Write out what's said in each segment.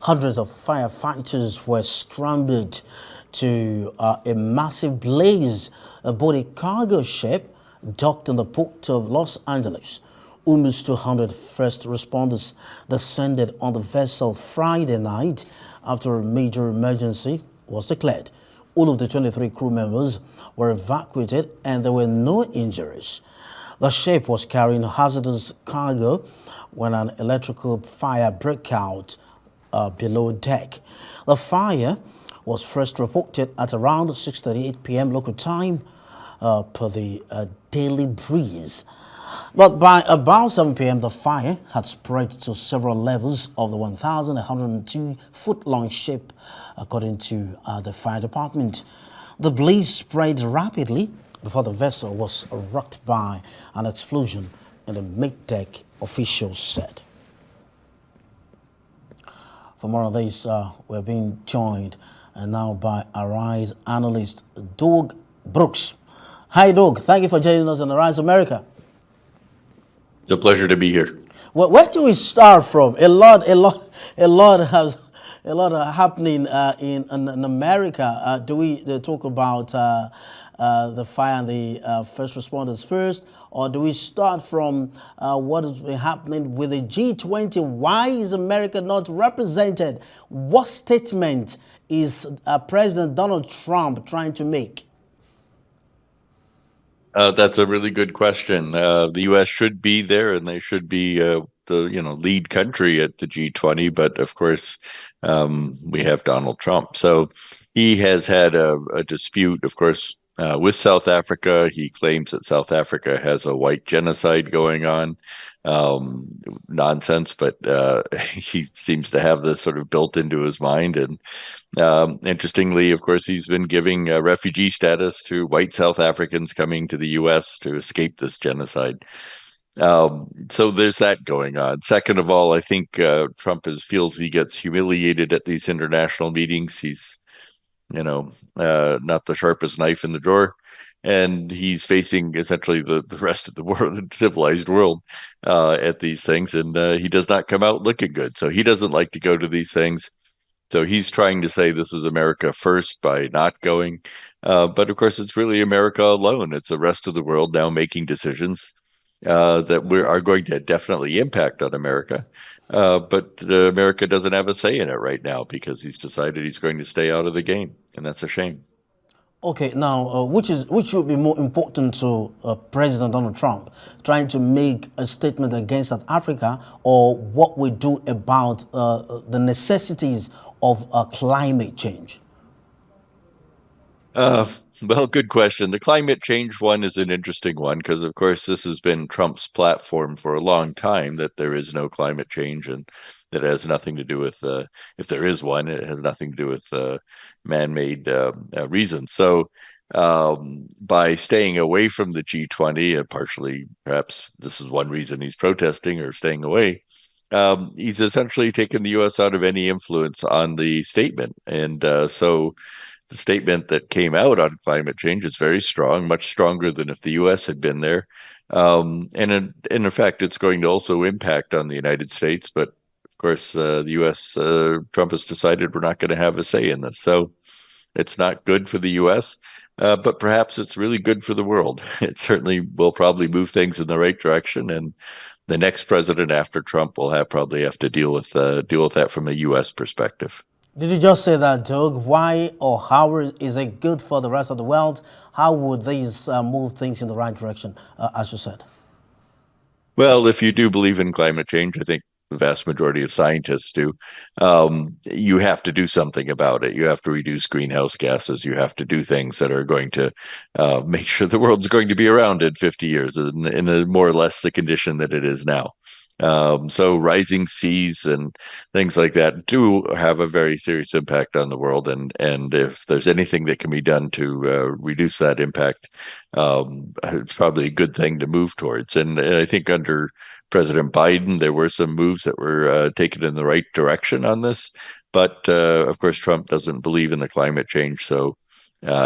Hundreds of firefighters were scrambled to a massive blaze aboard a cargo ship docked in the port of Los Angeles. Almost 200 first responders descended on the vessel Friday night after a major emergency was declared. All of the 23 crew members were evacuated and there were no injuries. The ship was carrying hazardous cargo when an electrical fire broke out below deck. The fire was first reported at around 6:38 p.m. local time per the Daily Breeze. But by about 7 p.m., the fire had spread to several levels of the 1,102-foot-long ship, according to the fire department. The blaze spread rapidly before the vessel was rocked by an explosion in the mid-deck, officials said. For more of this, we're being joined now by Arise analyst Doug Brooks. Hi, Doug. Thank you for joining us on Arise America. It's a pleasure to be here. Well, where do we start from? A lot happening in America. Do we talk about the fire and the first responders first, or do we start from what has been happening with the G20? Why is America not represented? What statement is President Donald Trump trying to make? That's a really good question. The U.S. should be there, and they should be the lead country at the G20. But of course, we have Donald Trump, so he has had a dispute, of course, with South Africa. He claims that South Africa has a white genocide going on. Nonsense, but he seems to have this sort of built into his mind. And interestingly, of course, he's been giving refugee status to white South Africans coming to the U.S. to escape this genocide. So there's that going on. Second of all, I think Trump feels he gets humiliated at these international meetings. He's, not the sharpest knife in the drawer. And he's facing essentially the rest of the world, the civilized world, at these things. And he does not come out looking good. So he doesn't like to go to these things. So he's trying to say this is America first by not going. But of course, it's really America alone. It's the rest of the world now making decisions that are going to definitely impact on America. But America doesn't have a say in it right now because he's decided he's going to stay out of the game. And that's a shame. Okay, now, which would be more important to President Donald Trump, trying to make a statement against South Africa, or what we do about the necessities of climate change? Well, good question. The climate change one is an interesting one because, of course, this has been Trump's platform for a long time, that there is no climate change and that has nothing to do with, if there is one, it has nothing to do with man-made reasons. So by staying away from the G20, partially perhaps this is one reason he's protesting or staying away, he's essentially taken the U.S. out of any influence on the statement. And so the statement that came out on climate change is very strong, much stronger than if the U.S. had been there. And in effect, it's going to also impact on the United States. But of course, the U.S., Trump has decided we're not going to have a say in this. So it's not good for the U.S., but perhaps it's really good for the world. It certainly will probably move things in the right direction. And the next president after Trump will probably have to deal with that from a U.S. perspective. Did you just say that, Doug? Why or how is it good for the rest of the world? How would these move things in the right direction, as you said? Well, if you do believe in climate change, I think the vast majority of scientists do, you have to do something about it. You have to reduce greenhouse gases. You have to do things that are going to make sure the world's going to be around in 50 years in a more or less the condition that it is now. So rising seas and things like that do have a very serious impact on the world. And if there's anything that can be done to reduce that impact, it's probably a good thing to move towards. And I think under President Biden, there were some moves that were taken in the right direction on this. But of course, Trump doesn't believe in the climate change. So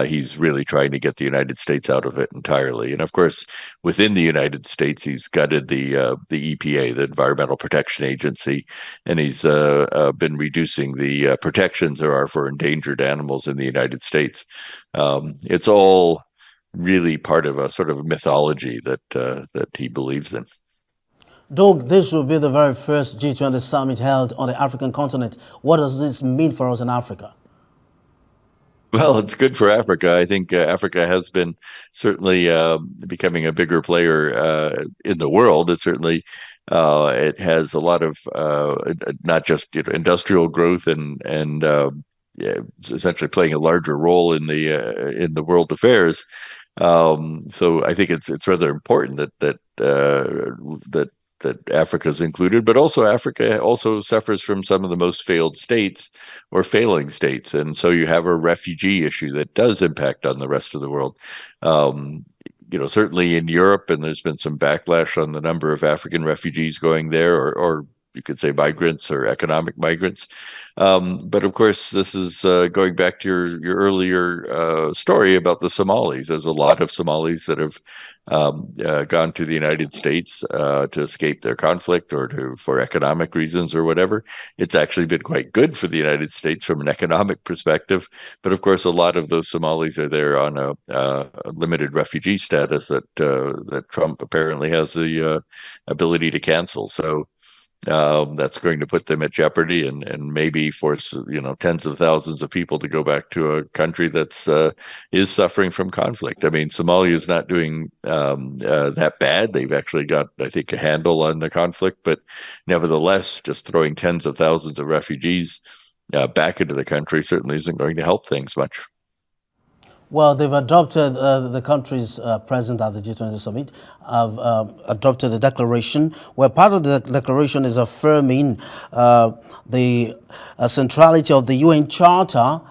he's really trying to get the United States out of it entirely. And of course, within the United States, he's gutted the EPA, the Environmental Protection Agency, and he's been reducing the protections there are for endangered animals in the United States. It's all really part of a sort of mythology that he believes in. Doug, this will be the very first G20 summit held on the African continent. What does this mean for us in Africa? Well, it's good for Africa. I think Africa has been certainly becoming a bigger player in the world. It has a lot of not just industrial growth and yeah, essentially playing a larger role in the world affairs. So I think it's rather important that Africa is included, but also Africa also suffers from some of the most failed states or failing states, and so you have a refugee issue that does impact on the rest of the world. Um, Certainly in Europe, and there's been some backlash on the number of African refugees going there, or you could say migrants or economic migrants. But of course, this is going back to your earlier story about the Somalis. There's a lot of Somalis that have gone to the United States to escape their conflict or for economic reasons or whatever. It's actually been quite good for the United States from an economic perspective. But of course, a lot of those Somalis are there on a limited refugee status that Trump apparently has the ability to cancel. So that's going to put them at jeopardy and maybe force tens of thousands of people to go back to a country that's is suffering from conflict. I mean, Somalia is not doing that bad. They've actually got, I think, a handle on the conflict, but nevertheless, just throwing tens of thousands of refugees back into the country certainly isn't going to help things much. Well, they've adopted, the countries present at the G20 summit have adopted a declaration where part of the declaration is affirming the centrality of the UN Charter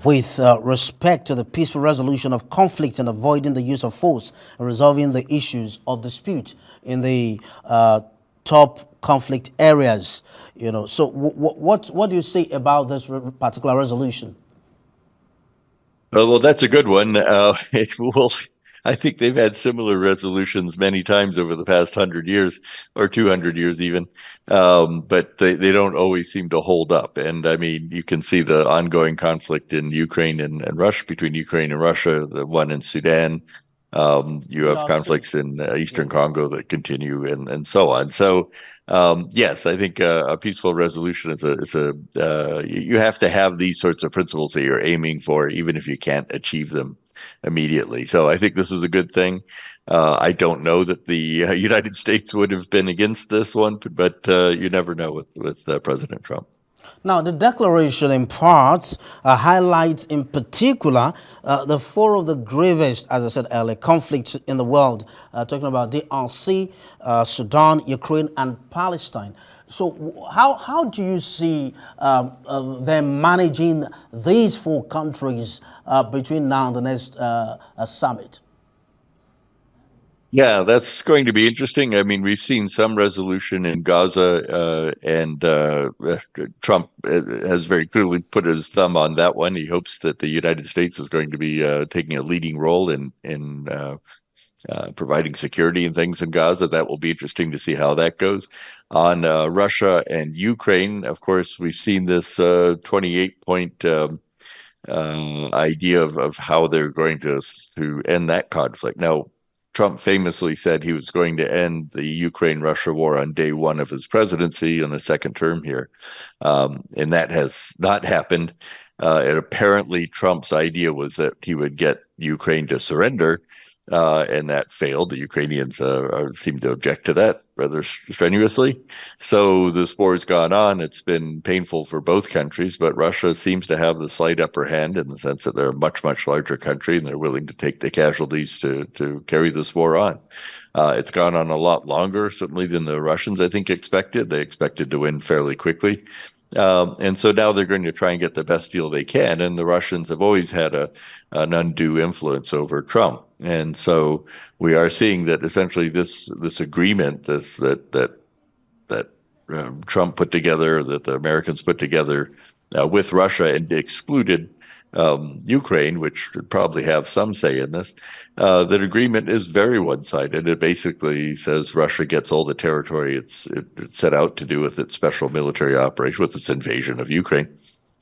with respect to the peaceful resolution of conflict and avoiding the use of force and resolving the issues of dispute in the top conflict areas. So what do you say about this particular resolution? Well, that's a good one. I think they've had similar resolutions many times over the past 100 years or 200 years even, but they don't always seem to hold up. And I mean, you can see the ongoing conflict in Ukraine and Russia, between Ukraine and Russia, the one in Sudan. You have conflicts in Eastern Congo that continue, and so on. So yes, I think a peaceful resolution you have to have these sorts of principles that you're aiming for, even if you can't achieve them immediately. So I think this is a good thing. I don't know that the United States would have been against this one, but you never know with President Trump. Now, the declaration in part highlights in particular the four of the gravest, as I said earlier, conflicts in the world, talking about DRC, Sudan, Ukraine, and Palestine. So how do you see them managing these four countries between now and the next summit? Yeah, that's going to be interesting. I mean, we've seen some resolution in Gaza, and Trump has very clearly put his thumb on that one. He hopes that the United States is going to be taking a leading role in providing security and things in Gaza. That will be interesting to see how that goes. On Russia and Ukraine, of course, we've seen this 28-point idea of how they're going to end that conflict. Now, Trump famously said he was going to end the Ukraine-Russia war on day one of his presidency in the second term here. And that has not happened. And apparently Trump's idea was that he would get Ukraine to surrender, and that failed. The Ukrainians seem to object to that rather strenuously. So this war has gone on. It's been painful for both countries, but Russia seems to have the slight upper hand in the sense that they're a much, much larger country and they're willing to take the casualties to carry this war on. It's gone on a lot longer, certainly, than the Russians, I think, expected. They expected to win fairly quickly. And so now they're going to try and get the best deal they can. And the Russians have always had an undue influence over Trump. And so we are seeing that essentially this agreement that Trump put together, that the Americans put together with Russia, and excluded Ukraine, which should probably have some say in this, that agreement is very one-sided. It basically says Russia gets all the territory it set out to do with its special military operation, with its invasion of Ukraine.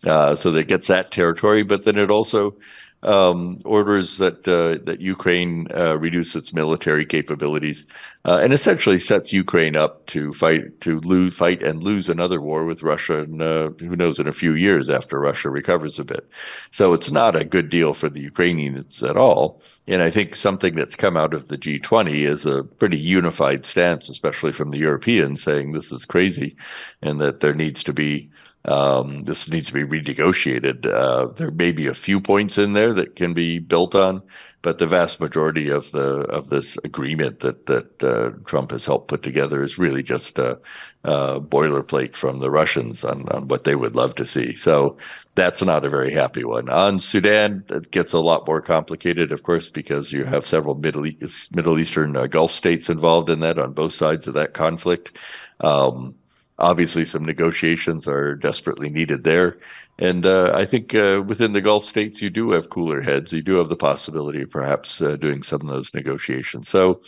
So that gets that territory, but then it also orders that Ukraine reduce its military capabilities, and essentially sets Ukraine up to fight and lose another war with Russia, and who knows, in a few years after Russia recovers a bit. So it's not a good deal for the Ukrainians at all. And I think something that's come out of the G20 is a pretty unified stance, especially from the Europeans, saying this is crazy, and that this needs to be renegotiated. There may be a few points in there that can be built on, but the vast majority of this agreement that Trump has helped put together is really just a boilerplate from the Russians on what they would love to see. So that's not a very happy one. On Sudan, it gets a lot more complicated, of course, because you have several Middle Eastern Gulf states involved in that on both sides of that conflict. Obviously, some negotiations are desperately needed there. And I think within the Gulf states, you do have cooler heads. You do have the possibility of perhaps doing some of those negotiations. So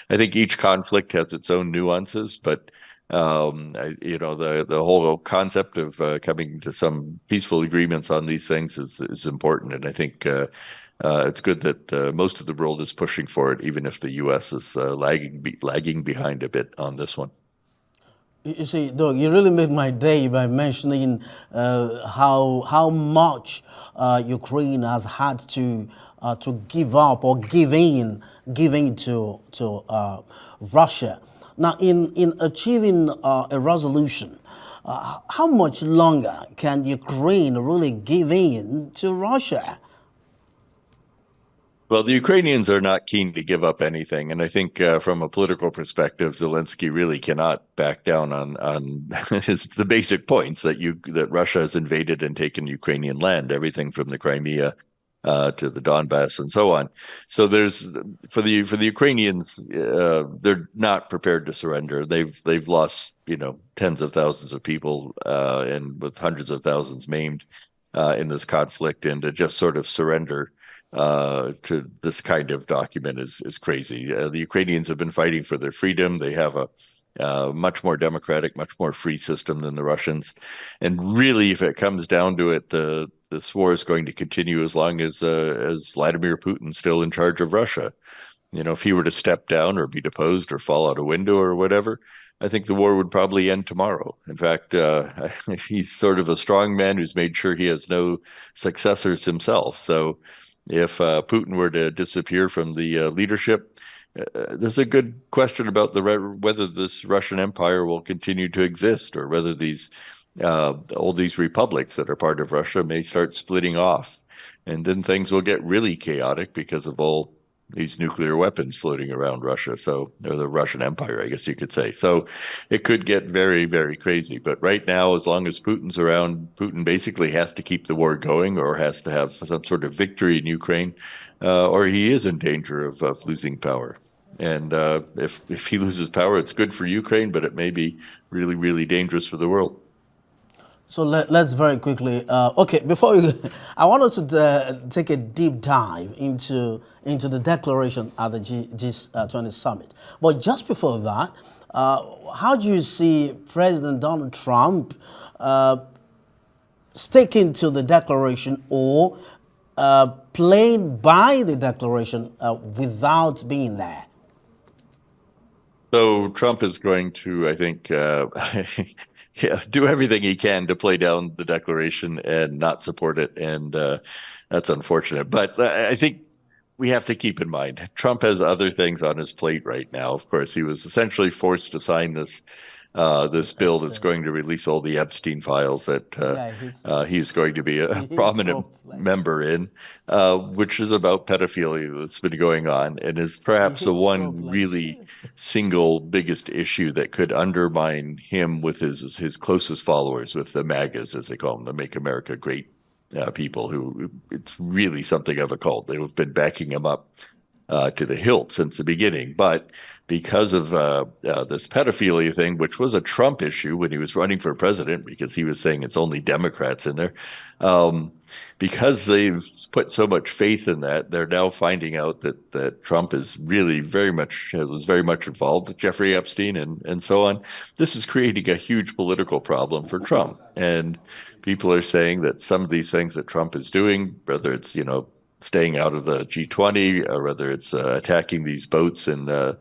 I think each conflict has its own nuances, but the whole concept of coming to some peaceful agreements on these things is important. And I think it's good that most of the world is pushing for it, even if the U.S. is lagging behind a bit on this one. You see, Doug, you really made my day by mentioning how much Ukraine has had to give up or give in to Russia. Now, in achieving a resolution, how much longer can Ukraine really give in to Russia? Well, the Ukrainians are not keen to give up anything, and I think from a political perspective, Zelensky really cannot back down on the basic points that Russia has invaded and taken Ukrainian land, everything from the Crimea to the Donbass and so on. So for the Ukrainians, they're not prepared to surrender. They've lost tens of thousands of people and with hundreds of thousands maimed in this conflict, and to just sort of surrender to this kind of document is crazy. The Ukrainians have been fighting for their freedom. They have a much more democratic, much more free system than the Russians. And really, if it comes down to it, this war is going to continue as long as Vladimir Putin's still in charge of Russia. If he were to step down or be deposed or fall out a window or whatever, I think the war would probably end tomorrow. In fact, he's sort of a strong man who's made sure he has no successors himself. So if Putin were to disappear from the leadership, there's a good question about whether this Russian Empire will continue to exist, or whether all these republics that are part of Russia may start splitting off, and then things will get really chaotic because of all these nuclear weapons floating around Russia. So, or the Russian Empire, I guess you could say. So it could get very, very crazy. But right now, as long as Putin's around, Putin basically has to keep the war going, or has to have some sort of victory in Ukraine, or he is in danger of losing power. And if he loses power, it's good for Ukraine, but it may be really, really dangerous for the world. So let's very quickly, okay, before you, I want us to take a deep dive into the declaration at the G20 summit. But just before that, how do you see President Donald Trump sticking to the declaration, or playing by the declaration without being there? So Trump is going to, I think, do everything he can to play down the declaration and not support it. And that's unfortunate. But I think we have to keep in mind, Trump has other things on his plate right now. Of course, he was essentially forced to sign this bill that's going to release all the Epstein files that he's going to be a prominent member in, which is about pedophilia that's been going on, and is perhaps the one really single biggest issue that could undermine him with his closest followers, with the MAGAs, as they call them, the Make America Great people, who it's really something of a cult. They've been backing him up to the hilt since the beginning. But because of this pedophilia thing, which was a Trump issue when he was running for president, because he was saying it's only Democrats in there, because they've put so much faith in that, they're now finding out that Trump is really was very much involved with Jeffrey Epstein and so on. This is creating a huge political problem for Trump. And people are saying that some of these things that Trump is doing, whether it's, staying out of the G20, or whether it's attacking these boats in the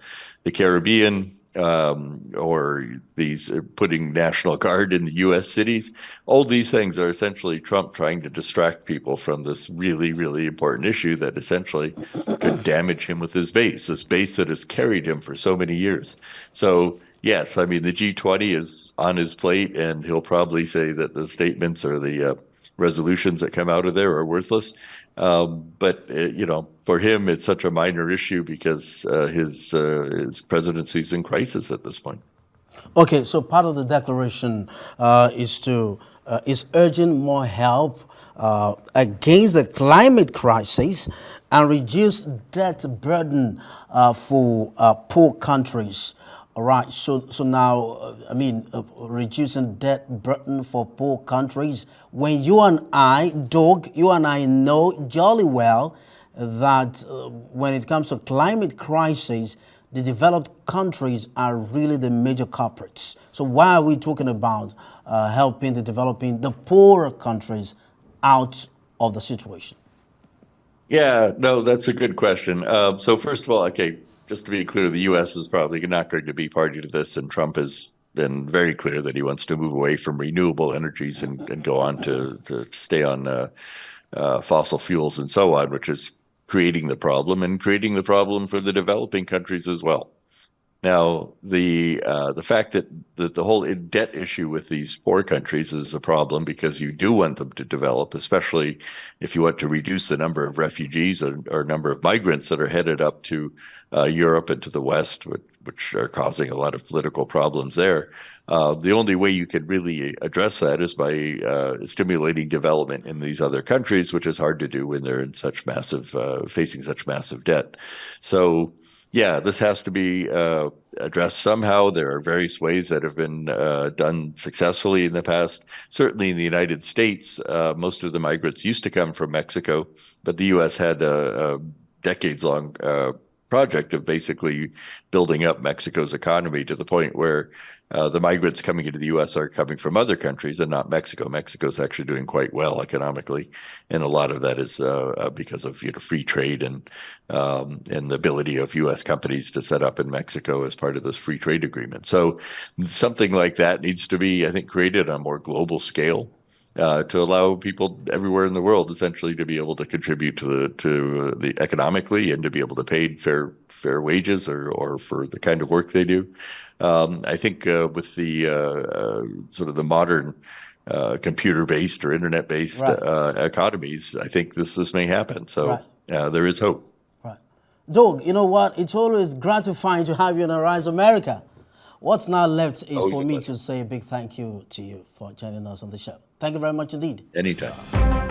Caribbean, or these putting National Guard in the U.S. cities. All these things are essentially Trump trying to distract people from this really, really important issue that essentially could damage him with his base, this base that has carried him for so many years. So, yes, I mean, the G20 is on his plate, and he'll probably say that the statements or the resolutions that come out of there are worthless. But for him, it's such a minor issue because his presidency is in crisis at this point. Okay, so part of the declaration is urging more help against the climate crisis and reduce debt burden for poor countries. All right, so now, reducing debt burden for poor countries. When you and I, Doug, know jolly well that when it comes to climate crisis, the developed countries are really the major culprits. So why are we talking about helping the poorer countries out of the situation? Yeah, no, that's a good question. So first of all, okay, just to be clear, the U.S. is probably not going to be party to this, and Trump has been very clear that he wants to move away from renewable energies and go on to stay on fossil fuels and so on, which is creating the problem for the developing countries as well. Now, the fact that the whole debt issue with these poor countries is a problem because you do want them to develop, especially if you want to reduce the number of refugees or number of migrants that are headed up to Europe and to the West, which are causing a lot of political problems there. The only way you can really address that is by stimulating development in these other countries, which is hard to do when they're in such facing such massive debt. So, yeah, this has to be addressed somehow. There are various ways that have been done successfully in the past. Certainly in the United States, most of the migrants used to come from Mexico, but the U.S. had a decades-long project of basically building up Mexico's economy to the point where the migrants coming into the U.S. are coming from other countries and not Mexico. Mexico's actually doing quite well economically, and a lot of that is because of free trade and the ability of U.S. companies to set up in Mexico as part of this free trade agreement. So something like that needs to be, I think, created on a more global scale. To allow people everywhere in the world essentially to be able to contribute to the economically and to be able to pay fair wages or for the kind of work they do. I think with the sort of the modern computer-based or internet-based economies, I think this may happen. So there is hope. Right, Doug. You know what? It's always gratifying to have you on Arise America. What's now left is for me to say a big thank you to you for joining us on the show. Thank you very much indeed. Anytime.